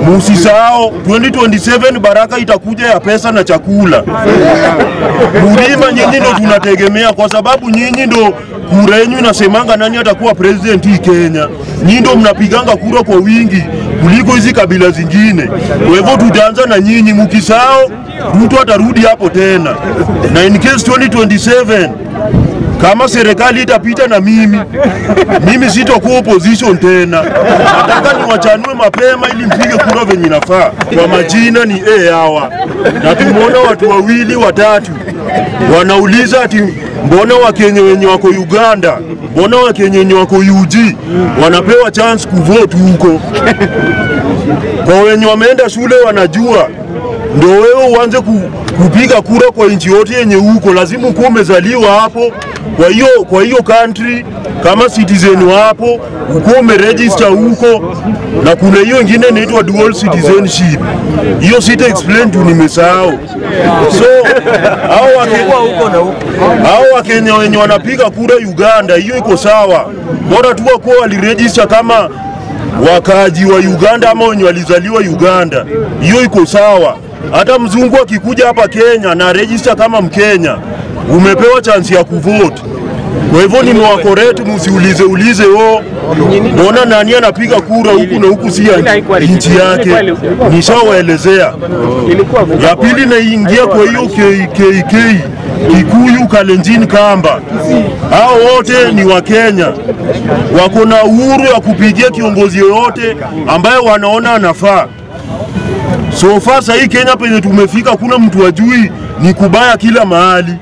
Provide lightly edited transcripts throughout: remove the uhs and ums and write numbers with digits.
musisao 2027 baraka itakuja ya pesa na chakula. Mlima nyinyi ndo tunategemea, kwa sababu nyinyi ndo kura yenu inasemanga nani atakuwa president hii Kenya. Nyinyi ndo mnapiganga kura kwa wingi kuliko hizi kabila zingine. Kwa hivyo tutaanza na nyinyi, mkisao Ruto atarudi hapo tena. Na in case 2027 kama serikali itapita na mimi sitakuwa opposition tena. Nataka niwachanue mapema ili mpige kura venye inafaa. Kwa majina ni hawa. Na tumeona watu wawili watatu wanauliza ati mbona Wakenya wenye wako Uganda, mbona Wakenya wenye wako UG wanapewa chance kuvote huko. Kwa wenye wameenda shule wanajua, ndio wewe uanze kupiga kura kwa nchi yote yenye huko, lazima uko umezaliwa hapo. Kwa hiyo country kama citizen wapo, uko umeregister huko, na kuna hiyo ingine inaitwa dual citizenship. Hiyo sita explain tu, nimesahau. So hao Wakenya wenye wanapiga kura Uganda, hiyo iko sawa. Bora tu wako waliregister kama wakaji wa Uganda ama wenye walizaliwa Uganda, hiyo iko sawa. Hata mzungu akikuja hapa Kenya na register kama Mkenya, umepewa chance ya kuvote. Kwa hivyo nimewakoreti, msiulize mbona nani anapiga kura huku na huku si nchi yake. Nishawaelezea. Ya pili naingia kwa hiyo KKK, Kikuyu, Kalenjin, Kamba. Hao wote ni wa Kenya. Wako na uhuru ya kupigia kiongozi yoyote ambaye wanaona anafaa. So far sasa hii Kenya penye tumefika kuna mtu ajui ni kubaya kila mahali.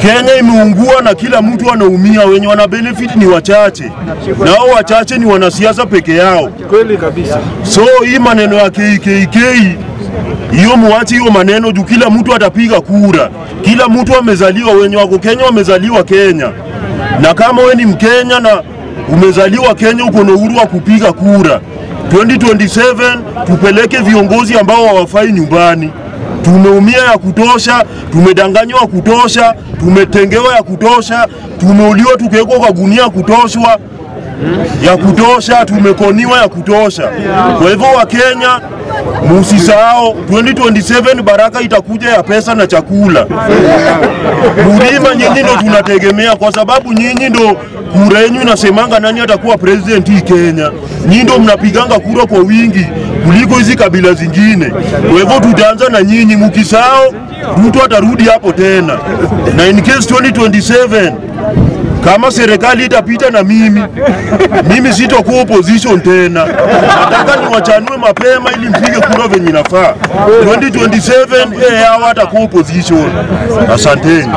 Kenya imeungua na kila mtu anaumia, wenye wana benefit ni wachache. Na hao wachache ni wanasiasa peke yao. Kweli kabisa. So hii maneno ya KKK, hiyo muache hiyo maneno juu kila mtu atapiga kura. Kila mtu amezaliwa, wenye wako Kenya wamezaliwa Kenya. Na kama wewe ni Mkenya na umezaliwa Kenya, uko na uhuru wa kupiga kura. 2027 tupeleke viongozi ambao hawafai nyumbani. Tumeumia ya kutosha, tumedanganywa ya kutosha, tumetengewa ya kutosha, tumeuliwa tukawekwa kwa gunia ya kutosha, tumekoniwa ya kutosha. Kwa hivyo wa Kenya musisao 2027 baraka itakuja ya pesa na chakula. Mlima nyinyi ndo tunategemea, kwa sababu nyinyi ndo kura yenu inasemanga nani atakuwa president hii Kenya. Nyinyi ndo mnapiganga kura kwa wingi kuliko hizi kabila zingine. Kwa hivyo tutaanza na nyinyi, mkisao Ruto atarudi hapo tena. Na in case 2027 kama serikali itapita na mimi sitakuwa opposition tena. Nataka niwachanue mapema ili mpige kura venye inafaa. 2027 hawa atakuwa opposition. Asanteni.